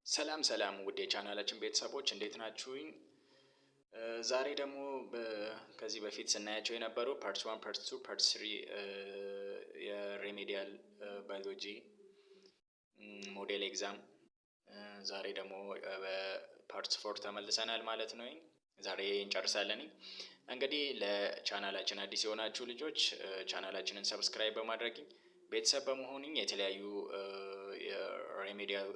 ሰላም ሰላም ውድ የቻናላችን ቤተሰቦች እንዴት ናችሁኝ? ዛሬ ደግሞ ከዚህ በፊት ስናያቸው የነበሩ ፓርት 1 ፓርት 2 ፓርት 3 የሬሜዲያል ባዮሎጂ ሞዴል ኤግዛም ዛሬ ደግሞ በፓርት 4 ተመልሰናል ማለት ነው። ዛሬ እንጨርሳለን። እንግዲህ ለቻናላችን አዲስ የሆናችሁ ልጆች ቻናላችንን ሰብስክራይብ በማድረግ ቤተሰብ በመሆን የተለያዩ የሬሜዲያል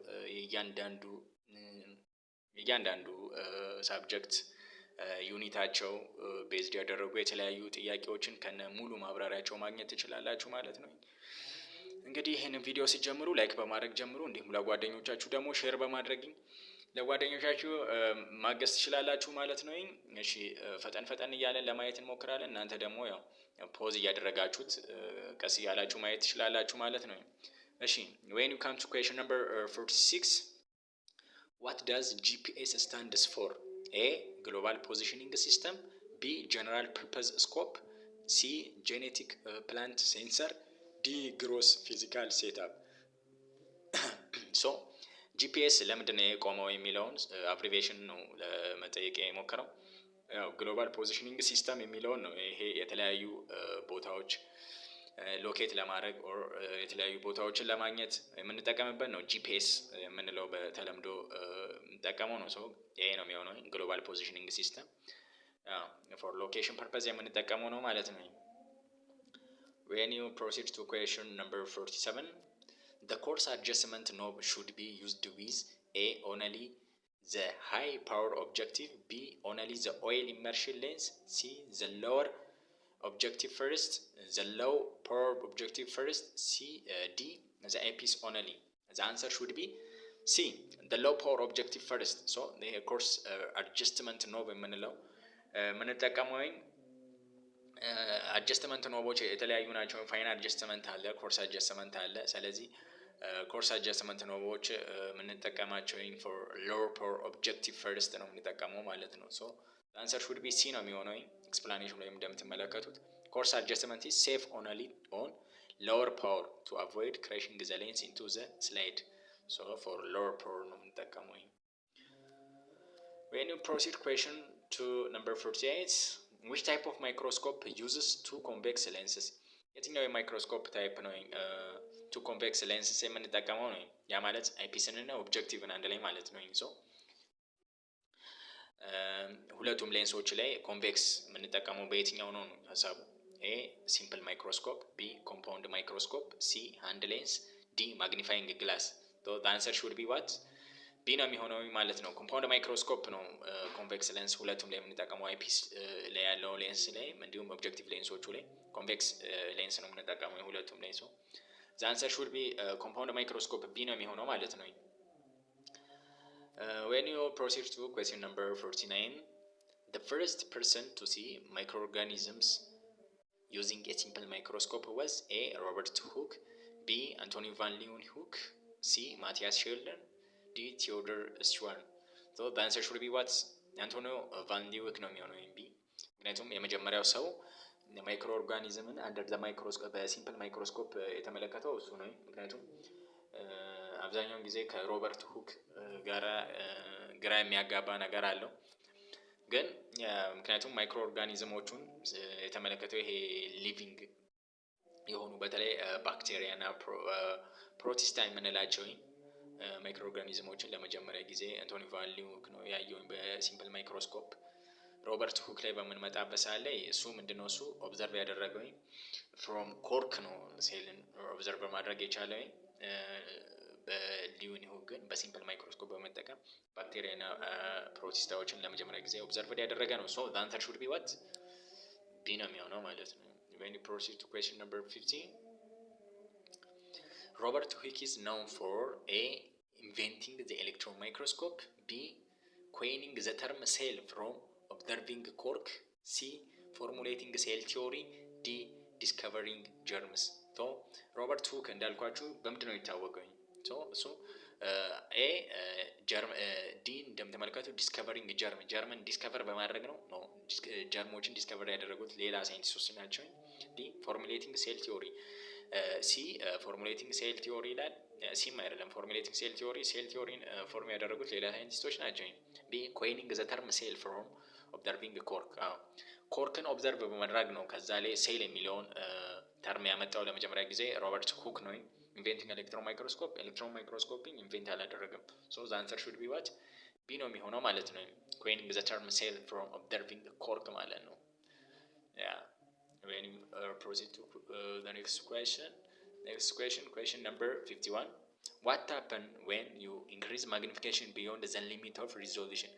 እያንዳንዱ ሳብጀክት ዩኒታቸው ቤዝድ ያደረጉ የተለያዩ ጥያቄዎችን ከነ ሙሉ ማብራሪያቸው ማግኘት ትችላላችሁ ማለት ነው። እንግዲህ ይህንን ቪዲዮ ሲጀምሩ ላይክ በማድረግ ጀምሩ። እንዲሁም ለጓደኞቻችሁ ደግሞ ሼር በማድረግ ለጓደኞቻችሁ ማገዝ ትችላላችሁ ማለት ነው። እሺ ፈጠን ፈጠን እያለን ለማየት እንሞክራለን። እናንተ ደግሞ ያው ፖዝ እያደረጋችሁት ቀስ እያላችሁ ማየት ትችላላችሁ ማለት ነው። እሺ when you come to question number 46 what does GPS stands for? A global positioning system, B general purpose scope, C genetic plant sensor, D gross physical setup. so GPS ለምንድን ነው የቆመው የሚለውን አብሪቬሽን ነው ለመጠየቅ የሞከረው። ያው ግሎባል ፖዚሽኒንግ ሲስተም የሚለውን ነው። ይሄ የተለያዩ ቦታዎች ሎኬት ለማድረግ ኦር የተለያዩ ቦታዎችን ለማግኘት የምንጠቀምበት ነው። ጂፒኤስ የምንለው በተለምዶ የምንጠቀመው ነው። ሰው ይሄ ነው የሚሆነው ግሎባል ፖዚሽኒንግ ሲስተም ፎር ሎኬሽን ፐርፐዝ የምንጠቀመው ነው ማለት ነው። when you proceed to question number 47 the course adjustment knob should be used with A only the high power objective, B only the oil immersion lens, C the lower objective first, the low power objective first, D the eyepiece only. The answer should be C the low power objective first. so the course adjustment knob የምንለው የምንጠቀመው አጀስትመንት ኖቦች የተለያዩ ናቸው። ፋይን አጀስትመንት አለ፣ ኮርስ አጀስትመንት አለ። ስለዚህ ኮርስ አጀስትመንት ኖቦች የምንጠቀማቸው ፎር ሎወር ፓወር ኦብጀክቲቭ ፈርስት ነው የምንጠቀመው ማለት ነው። ሶ አንሰር ሹድ ቢ ሲ ነው የሚሆነው። ኤክስፕላኔሽን ላይ እንደምትመለከቱት ኮርስ አጀስትመንት ኢዝ ሴፍ ኦንሊ ኦን ሎወር ፓወር ቱ አቮይድ ክራሽንግ ዘ ሌንስ ኢንቱ ዘ ስላይድ። ሶ ፎር ሎወር ፓወር ነው የምንጠቀመው። when you proceed question to number 48 which type of microscope uses two convex lenses? የትኛው የማይክሮስኮፕ ታይፕ ነው ቱ ኮንቬክስ ሌንስስ የምንጠቀመው ነው? ያ ማለት አይፒስን እና ኦብጀክቲቭን አንድ ላይ ማለት ነው። ሶ ሁለቱም ሌንሶች ላይ ኮንቬክስ የምንጠቀመው በየትኛው ነው ነው ሀሳቡ። ኤ ሲምፕል ማይክሮስኮፕ፣ ቢ ኮምፓውንድ ማይክሮስኮፕ፣ ሲ ሃንድ ሌንስ፣ ዲ ማግኒፋይንግ ግላስ። the answer should be what? ቢ ነው የሚሆነው ማለት ነው። ኮምፓውንድ ማይክሮስኮፕ ነው ኮንቬክስ ሌንስ ሁለቱም ላይ የምንጠቀመው አይፒስ ላይ ያለው ሌንስ ላይ እንዲሁም ኦብጀክቲቭ ሌንሶቹ ላይ ኮንቬክስ ሌንስ ነው የምንጠቀመው የሁለቱም ላይ። ሶ the answer should be compound microscope ቢ ነው የሚሆነው ማለት ነው። when you proceed to question number 49 the first person to see microorganisms using a simple microscope was A Robert Hooke, B Anthony van Leeuwenhoek, C Matthias Scheler, D Theodore Schwann. so the answer should be what? አንቶኒዮ ቫን ሊውክ ነው የሚሆነው ቢ። ምክንያቱም የመጀመሪያው ሰው ማይክሮ ኦርጋኒዝምን አንደር ዘ ማይክሮስኮፕ በሲምፕል ማይክሮስኮፕ የተመለከተው እሱ ነው። ምክንያቱም አብዛኛውን ጊዜ ከሮበርት ሁክ ጋራ ግራ የሚያጋባ ነገር አለው። ግን ምክንያቱም ማይክሮ ኦርጋኒዝሞቹን የተመለከተው ይሄ ሊቪንግ የሆኑ በተለይ ባክቴሪያ እና ፕሮቲስታ የምንላቸው ማይክሮ ኦርጋኒዝሞችን ለመጀመሪያ ጊዜ አንቶኒ ቫን ሊውክ ነው ያየው በሲምፕል ማይክሮስኮፕ። ሮበርት ሁክ ላይ በምንመጣበት ሰዓት ላይ እሱ ምንድነው እሱ ኦብዘርቭ ያደረገው ፍሮም ኮርክ ነው ሴልን ኦብዘርቭ ማድረግ የቻለው። በሊውንሁክ ግን በሲምፕል ማይክሮስኮፕ በመጠቀም ባክቴሪያ እና ፕሮቲስታዎችን ለመጀመሪያ ጊዜ ኦብዘርቭ ያደረገ ነው። ሶ the answer should be what? ቢ ነው የሚሆነው ማለት ነው። when you proceed to question number 50 Robert Hooke is known for A inventing the electron microscope, B coining the term cell from observing cork, C formulating cell theory, D discovering germs. so ሮበርት ሁክ እንዳልኳችሁ በምንድን ነው የሚታወቀው? እሱ ኤ ዲ እንደምትመለከቱ ዲስከቨሪንግ ጀርምን ዲስከቨር በማድረግ ነው። ጀርሞችን ዲስከቨር ያደረጉት ሌላ ሳይንቲስቶች ናቸው። ዲ ፎርሙሌቲንግ ሴል ቲዮሪ ሲ ፎርሙሌቲንግ ሴል ቲዮሪ ይላል። ሲም አይደለም ፎርሙሌቲንግ ሴል ቲዮሪን ፎርም ያደረጉት ሌላ ሳይንቲስቶች ናቸው። ቢ ኮይኒንግ ዘ ተርም ሴል ፍሮም ኦብዘርቪንግ ኮርክ። ኮርክን ኦብዘርቭ በማድረግ ነው ከዛ ላይ ሴል የሚለውን ተርም ያመጣው ለመጀመሪያ ጊዜ ሮበርት ሁክ ነው። ኢንቬንቲንግ ኤሌክትሮን ማይክሮስኮፒንግ ኢንቬንት አላደረገም። ሶ ዘ አንሰር ሹድ ቢ ዋት ቢ ነው የሚሆነው ማለት ነው። ኮይኒንግ ዘ ተርም ሴል ፍሮም ኦብዘርቪንግ ኮርክ ማለት ነው። ያ when you proceed to the next question number 51. What happen when you increase magnification beyond the limit of resolution?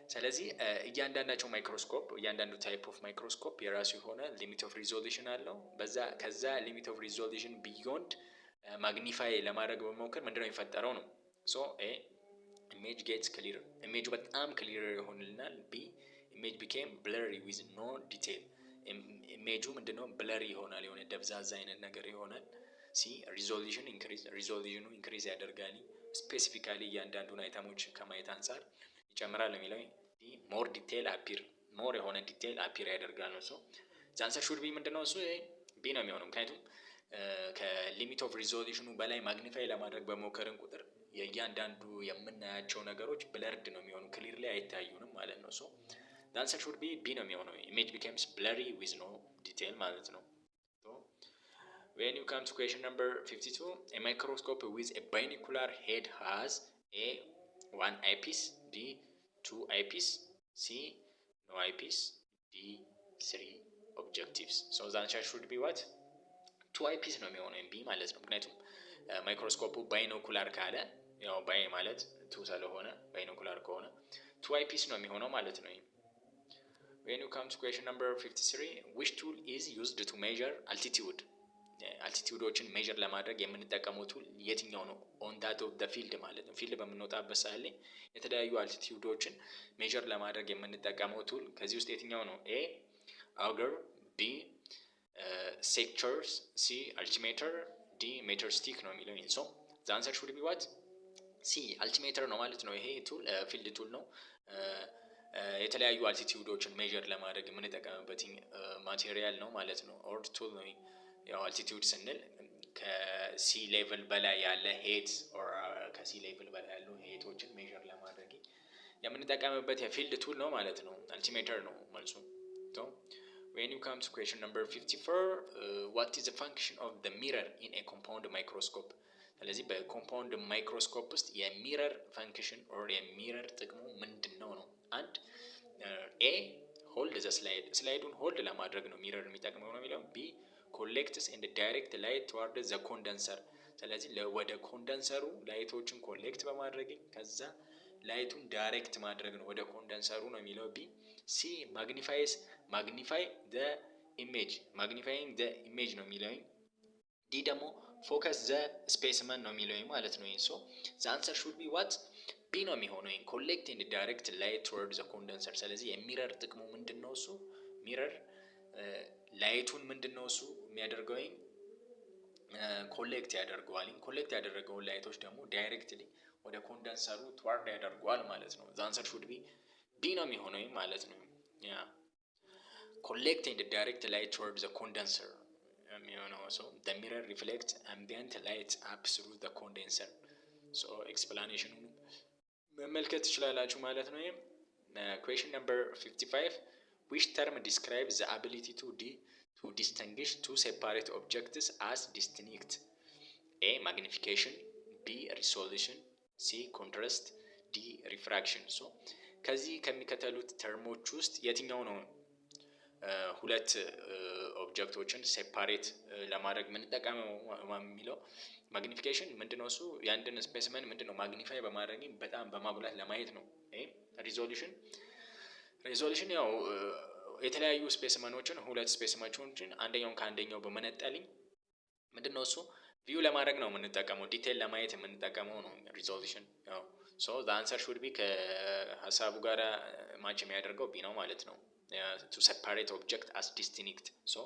ስለዚህ እያንዳንዳቸው ማይክሮስኮፕ እያንዳንዱ ታይፕ ኦፍ ማይክሮስኮፕ የራሱ የሆነ ሊሚት ኦፍ ሪዞሉሽን አለው። ከዛ ሊሚት ኦፍ ሪዞሉሽን ቢዮንድ ማግኒፋይ ለማድረግ በመሞከር ምንድነው የሚፈጠረው ነው። ሶ ኤ ኢሜጅ ጌትስ ክሊር፣ ኢሜጁ በጣም ክሊር ይሆንልናል። ቢ ኢሜጅ ቢኬም ብለሪ ዊዝ ኖ ዲቴል፣ ኢሜጁ ምንድነው ብለሪ ይሆናል፣ የሆነ ደብዛዛ አይነት ነገር ይሆናል። ሲ ሪዞሉሽኑ ኢንክሪዝ ያደርጋል፣ ስፔሲፊካሊ እያንዳንዱን አይተሞች ከማየት አንጻር ይጨምራል የሚለው። ዲ ሞር ዲቴል አፒር፣ ሞር የሆነ ዲቴል አፒር ያደርጋል ነው። ሶ ዘ አንሰር ሹድ ቢ ምንድነው እሱ ቢ ነው የሚሆነው። ምክንያቱም ከሊሚት ኦፍ ሪዞሉሽኑ በላይ ማግኒፋይ ለማድረግ በሞከርን ቁጥር የእያንዳንዱ የምናያቸው ነገሮች ብለርድ ነው የሚሆኑ፣ ክሊር ላይ አይታዩንም ማለት ነው። ሶ ዘ አንሰር ሹድ ቢ ቢ ነው የሚሆነው። ኢሜጅ ቢኬምስ ብለሪ ዊዝ ኖ ዲቴል ማለት ነው። When you come to question number 52, a microscope with a binocular head has A 1 eyepiece, B 2 eyepiece, C no eyepiece, D 3 objectives. So the answer should be what? 2 eyepiece ነው የሚሆነው B ማለት ነው። ምክንያቱም ማይክሮስኮፑ ባይኖኩላር ካለ ያው ባይ ማለት 2 ስለሆነ ባይኖኩላር ከሆነ 2 eyepiece ነው የሚሆነው ማለት ነው። When you come to question number 53, which tool is used to measure altitude? አልቲቲዩዶችን ሜዥር ለማድረግ የምንጠቀመው ቱል የትኛው ነው? ኦን ዳት ኦፍ ዘ ፊልድ ማለት ነው። ፊልድ በምንወጣበት ሰዓት ላይ የተለያዩ አልቲቲዩዶችን ሜዥር ለማድረግ የምንጠቀመው ቱል ከዚህ ውስጥ የትኛው ነው? ኤ አውገር፣ ቢ ሴክቸርስ፣ ሲ አልቲሜተር፣ ዲ ሜተር ስቲክ ነው የሚለው። ሶ ዘ አንሰር ሹድ ቢ ዋት? ሲ አልቲሜተር ነው ማለት ነው። ይሄ ቱል ፊልድ ቱል ነው። የተለያዩ አልቲቲዩዶችን ሜዥር ለማድረግ የምንጠቀምበት ማቴሪያል ነው ማለት ነው። ኦር ቱል ነው። ያው አልቲቲዩድ ስንል ከሲ ሌቭል በላይ ያለ ሄት ኦር ከሲ ሌቭል በላይ ያሉ ሄቶችን ሜዥር ለማድረግ የምንጠቀምበት የፊልድ ቱል ነው ማለት ነው። አልቲሜተር ነው መልሱ። When you come to question number 54, what is the function of the mirror in a compound microscope? ስለዚህ በኮምፓውንድ ማይክሮስኮፕ ውስጥ የሚረር ፈንክሽን ኦር የሚረር ጥቅሙ ምንድነው ነው? አንድ ኤ ሆልድ ዘ ስላይዱን ሆልድ ለማድረግ ነው ሚረር የሚጠቅመው ነው የሚለው። ቢ ኮሌክትስ ኤንድ ዳይሬክት ላይት ተዋርድ ዘ ኮንደንሰር፣ ስለዚህ ወደ ኮንደንሰሩ ላይቶችን ኮሌክት በማድረግ ከዛ ላይቱን ዳይሬክት ማድረግ ነው ወደ ኮንደንሰሩ ነው የሚለው። ቢ ሲ ማግኒፋይ ዘ ማግኒፋይንግ ዘ ኢሜጅ ነው የሚለው። ዲ ደግሞ ፎከስ ዘ ስፔስመን ነው የሚለው ማለት ነው። ሶ ዘ አንሰር ሹድ ቢ ዋት? ቢ ነው የሚሆነው። ኮሌክት ኤንድ ዳይሬክት ላይት ተዋርድ ዘ ኮንደንሰር። ስለዚህ የሚረር ጥቅሙ ምንድነው? እሱ ሚረር ላይቱን ምንድነው እሱ የሚያደርገው? ኮሌክት ያደርገዋል። ኮሌክት ያደረገውን ላይቶች ደግሞ ዳይሬክትሊ ወደ ኮንደንሰሩ ትዋርድ ያደርገዋል ማለት ነው። ዘ አንሰር ሹድ ቢ ቢ ነው የሚሆነው ማለት ነው። ያ ኮሌክት ኤንድ ዳይሬክት ላይት ተዋርድ ዘ ኮንደንሰር የሚሆነው። ሶ ዘ ሚረር ሪፍሌክት አምቢየንት ላይት አፕ ስሩ ዘ ኮንደንሰር። ሶ ኤክስፕላኔሽኑን መመልከት ትችላላችሁ ማለት ነው። ኩዌሽን ነምበር 55, which term describes the ability to distinguish two separate objects as distinct? A magnification, B resolution, C contrast, D refraction. So ከዚህ ከሚከተሉት ተርሞች ውስጥ የትኛው ነው ሁለት ኦብጀክቶችን ሴፓሬት ለማድረግ የምንጠቀመው የሚለው? ማግኒፊኬሽን ምንድነው? እሱ የአንድን ስፔስመን ምንድነው ማግኒፋይ በማድረግ በጣም በማጉላት ለማየት ነው። ሪዞሉሽን ያው የተለያዩ ስፔስመኖችን ሁለት ስፔስመኖችን አንደኛውን ከአንደኛው በመነጠልኝ ምንድነው እሱ ቪው ለማድረግ ነው የምንጠቀመው፣ ዲቴል ለማየት የምንጠቀመው ነው ሪዞሉሽን። ያው ሶ ዘ አንሰር ሹድ ቢ ከሀሳቡ ጋር ማች የሚያደርገው ቢ ነው ማለት ነው። ቱ ሴፓሬት ኦብጀክት አስ ዲስቲንክት። ሶ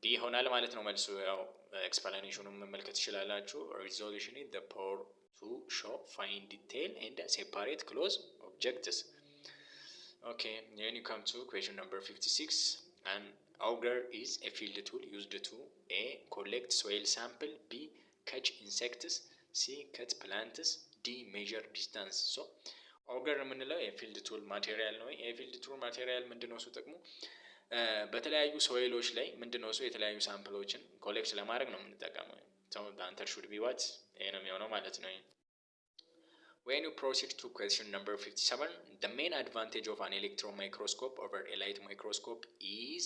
ቢ ይሆናል ማለት ነው መልሱ። ያው ኤክስፕላኔሽኑን መመልከት ትችላላችሁ። ሪዞሉሽን ኢዝ ዘ ፓወር ቱ ሾው ፋይን ዲቴል ኤንድ ሴፓሬት ክሎዝ ኦብጀክትስ። Okay, then you come to question number 56. An auger is a field tool used to A. collect soil sample, B. catch insects, C cut plants, D measure distance። ሶ ኦገር የምንለው የፊልድ ቱል ማቴሪያል ነው። የፊልድ ቱል ማቴሪያል ምንድነው እሱ ጥቅሙ? በተለያዩ ሶይሎች ላይ ምንድነው እሱ የተለያዩ ሳምፕሎችን ኮሌክት ለማድረግ ነው የምንጠቀመው። so the answer should be what ይሄ ነው የሚሆነው ማለት ነው። When you proceed to question number 57, the main advantage of an electron microscope over a light microscope is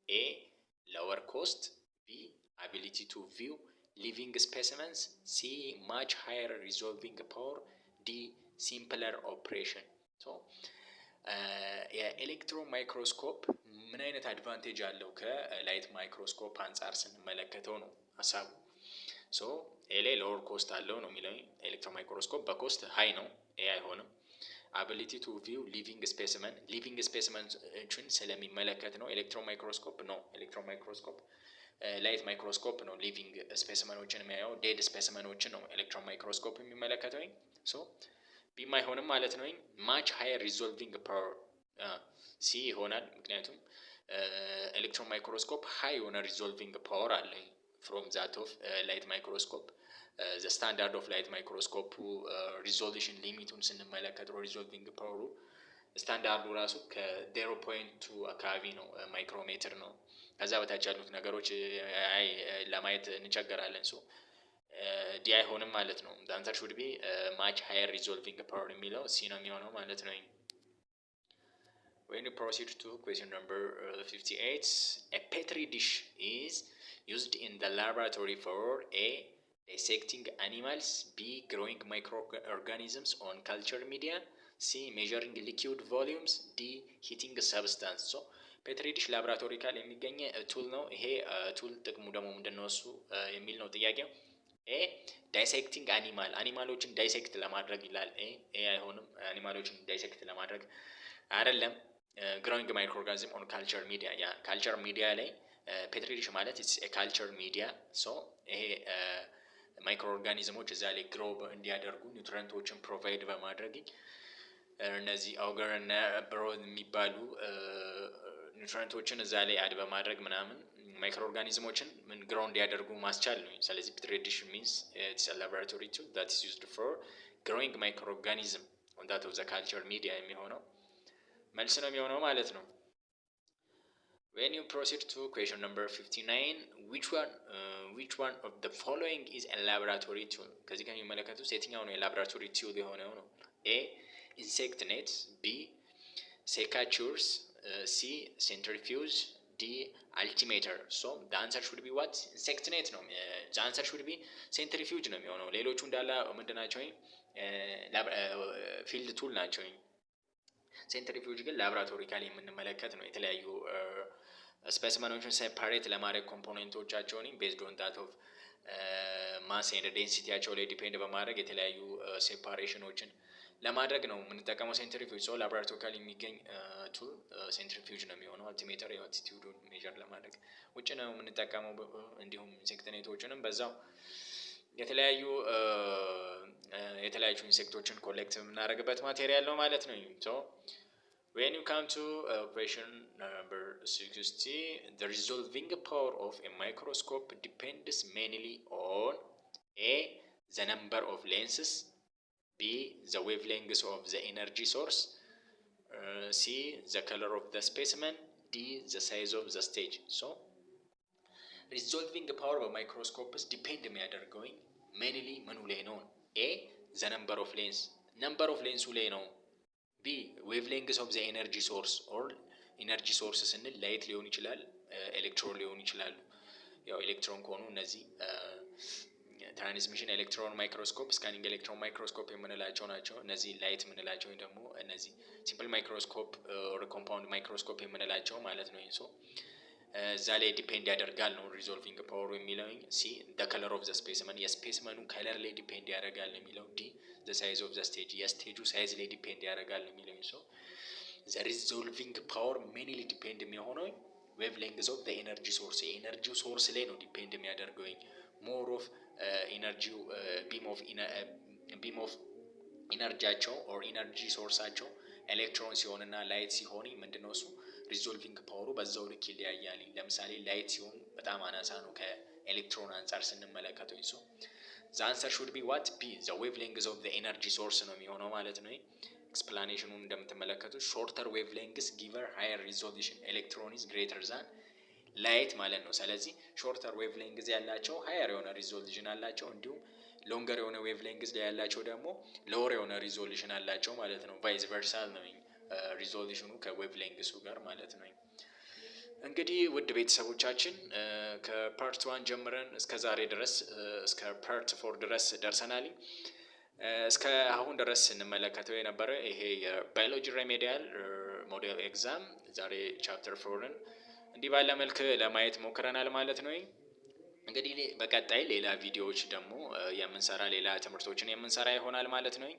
A. Lower cost, B. Ability to view living specimens, C. Much higher resolving power, D. Simpler operation. So የኤሌክትሮን ማይክሮስኮፕ ምን አይነት አድቫንቴጅ አለው ከላይት ማይክሮስኮፕ አንጻር ስንመለከተው ነው ሀሳቡ። ሶ ኤሌ ሎወር ኮስት አለው ነው የሚለው። ኤሌክትሮን ማይክሮስኮፕ በኮስት ሃይ ነው፣ ኤ አይሆንም። አቢሊቲ ቱ ቪው ሊቪንግ ስፔሲመኖችን ስለሚመለከት ነው። ኤሌክትሮን ማይክሮስኮፕ ነው። ኤሌክትሮን ማይክሮስኮፕ ላይት ማይክሮስኮፕ ነው ሊቪንግ ስፔሲመኖችን የሚያየው። ዴድ ስፔሲመኖችን ነው ኤሌክትሮን ማይክሮስኮፕ የሚመለከተው። ሶ ቢም አይሆንም ማለት ነው። ማች ሃየር ሪዞልቪንግ ፓወር ሲ ይሆናል። ምክንያቱም ኤሌክትሮን ማይክሮስኮፕ ሃይ የሆነ ሪዞልቪንግ ፓወር አለ ፍሮም ዛት ኦፍ ላይት ማይክሮስኮፕ። ዘ ስታንዳርድ ኦፍ ላይት ማይክሮስኮፕ ሪዞሉሽን ሊሚቱን ስንመለከተው ሪዞልቪንግ ፓወሩ ስታንዳርዱ ራሱ ከ0.2 አካባቢ ነው፣ ማይክሮሜትር ነው። ከዛ በታች ያሉት ነገሮች ለማየት እንቸገራለን። ሶ ዲ አይሆንም ማለት ነው። the answer should be much higher resolving power የሚለው ሲ ነው የሚሆነው ማለት ነው። When you proceed to question number 58, a petri dish is used in the laboratory for A. dissecting animals, B. growing microorganisms on culture media, C. measuring liquid volumes, D. heating substance. so ፔትሪ ዲሽ ላብራቶሪ ካል የሚገኝ ቱል ነው። ይሄ ቱል ጥቅሙ ደግሞ ምንድነው እሱ የሚል ነው ጥያቄው። ኤ ዳይሴክቲንግ አኒማሎችን ዳይሴክት ለማድረግ ይላል። ኤ አይሆንም። አኒማሎችን ዳይሴክት ለማድረግ አይደለም። ግሮዊንግ ማይክሮኦርጋኒዝም ኦን ካልቸር ሚዲያ፣ ያ ካልቸር ሚዲያ ላይ ፔትሪ ዲሽ ማለት ኢትስ ኤ ካልቸር ሚዲያ። ሶ ይሄ ማይክሮኦርጋኒዝሞች እዛ ላይ ግሮ እንዲያደርጉ ኒውትሪየንቶችን ፕሮቫይድ በማድረግ እነዚህ አውገር እና ብሮዝ የሚባሉ ኒውትሪየንቶችን እዛ ላይ አድ በማድረግ ምናምን ማይክሮ ኦርጋኒዝሞችን ምን ግሮ እንዲያደርጉ ማስቻል ነው። ስለዚህ ፔትሪ ዲሽ ሚንስ ኢትስ አ ላቦራቶሪ ቱል that is used for growing microorganism on that of the culture media የሚሆነው መልስ ነው የሚሆነው ማለት ነው። When you proceed to question number 59, which one of the following is a laboratory tool? ከዚህ ጋር የሚመለከቱት የትኛው ነው የላቦራቶሪ ቱል የሆነው ነው? A. insect nets, B. secateurs, C. centrifuge, D. altimeter. so the answer should be what? insect net ነው። the answer should be centrifuge ነው የሚሆነው። ሌሎቹ እንዳለ ምንድናቸው? ፊልድ ቱል ናቸው። ሴንትሪፊውጅ ግን ላብራቶሪካሊ የምንመለከት ነው። የተለያዩ ስፔሲመኖችን ሴፓሬት ለማድረግ ኮምፖኔንቶቻቸውን ቤዝድ ኦን ዳት ኦፍ ማስ ኤንድ ዴንሲቲያቸው ላይ ዲፔንድ በማድረግ የተለያዩ ሴፓሬሽኖችን ለማድረግ ነው የምንጠቀመው ሴንትሪፊውጅ። ሰው ላብራቶሪካሊ የሚገኝ ቱል ሴንትሪፊውጅ ነው የሚሆነው። አልቲሜተር የአልቲቲዩዱን ሜጀር ለማድረግ ውጭ ነው የምንጠቀመው። እንዲሁም ኢንሴክትኔቶችንም በዛው የተለያዩ ኢንሴክቶችን ኮሌክት የምናደርግበት ማቴሪያል ነው ማለት ነው። so when you come to question number 60, the resolving power of a microscope depends mainly on A. the number of lenses, B. the wavelength of the energy source, C. the color of the specimen, D. the size of the stage. so resolving power of microscopes depend የሚያደርገው mainly ምኑ ላይ ነው? A. the number of lens ላይ ነው። B. wavelength of the energy source or energy source ስንል ላይት ሊሆን ይችላል፣ ኤሌክትሮን ሊሆን ይችላሉ። ያው ኤሌክትሮን ከሆኑ እነዚህ ትራንስሚሽን ኤሌክትሮን ማይክሮስኮፕ፣ ስካኒንግ ኤሌክትሮን ማይክሮስኮፕ የምንላቸው ናቸው። እነዚህ ላይት የምንላቸው ወይ ደግሞ እነዚህ ሲምፕል ማይክሮስኮፕ ኦር ኮምፓውንድ ማይክሮስኮፕ የምንላቸው ማለት ነው። ሶ እዛ ላይ ዲፔንድ ያደርጋል ነው ሪዞልቪንግ ፓወሩ የሚለው። ሲ the color of the specimen የስፔሲመኑ ከለር ላይ ዲፔንድ ያደርጋል ነው የሚለው። ዲ the size of the stage የስቴጁ ሳይዝ ላይ ዲፔንድ ያደርጋል ነው የሚለው። ሶ the resolving power mainly ዲፔንድ የሚሆነው wavelength of the energy source የኤነርጂው ሶርስ ላይ ነው ዲፔንድ የሚያደርገው። ሞር ኦፍ ኢነርጂው ቢም ኦፍ ኢነርጂያቸው ኦር ኢነርጂ ሶርሳቸው ኤሌክትሮን ሲሆንና ላይት ሲሆን ምንድነው እሱ ሪዞልቪንግ ፓወሩ በዛው ልክ ይለያያል። ለምሳሌ ላይት ሲሆን በጣም አናሳ ነው ከኤሌክትሮን አንፃር ስንመለከተው። the answer should be what? B, the wavelength of the energy source ነው የሚሆነው ማለት ነው። ኤክስፕላኔሽኑን እንደምትመለከቱት shorter wavelengths give higher resolution electron is greater than light ማለት ነው። ስለዚህ shorter wavelengths ያላቸው higher የሆነ resolution አላቸው፣ እንዲሁም ሎንገር የሆነ ዌቭሌንግዝ ላይ ያላቸው ደግሞ ሎወር የሆነ ሪዞሉሽን አላቸው ማለት ነው። ቫይስ ቨርሳል ነው ሪዞሉሽኑ ከዌቭሌንግሱ ጋር ማለት ነው። እንግዲህ ውድ ቤተሰቦቻችን ከፓርት 1 ጀምረን እስከ ዛሬ ድረስ እስከ ፓርት 4 ድረስ ደርሰናል። እስከ አሁን ድረስ ስንመለከተው የነበረ ይሄ የባዮሎጂ ሬሜዲያል ሞዴል ኤግዛም ዛሬ ቻፕተር 4ን እንዲህ ባለ መልክ ለማየት ሞክረናል ማለት ነው። እንግዲህ በቀጣይ ሌላ ቪዲዮዎች ደግሞ የምንሰራ ሌላ ትምህርቶችን የምንሰራ ይሆናል ማለት ነው።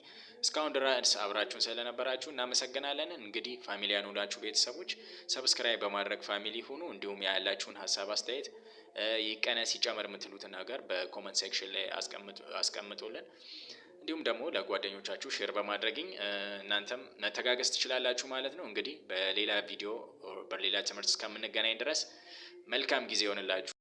እስካሁን ድረስ አብራችሁን ስለነበራችሁ እናመሰግናለን። እንግዲህ ፋሚሊያን ሆናችሁ ቤተሰቦች ሰብስክራይብ በማድረግ ፋሚሊ ሁኑ። እንዲሁም ያላችሁን ሀሳብ አስተያየት ይቀነስ ይጨመር የምትሉትን ነገር በኮመንት ሴክሽን ላይ አስቀምጡልን። እንዲሁም ደግሞ ለጓደኞቻችሁ ሼር በማድረግኝ እናንተም መተጋገዝ ትችላላችሁ ማለት ነው። እንግዲህ በሌላ ቪዲዮ በሌላ ትምህርት እስከምንገናኝ ድረስ መልካም ጊዜ ይሆንላችሁ።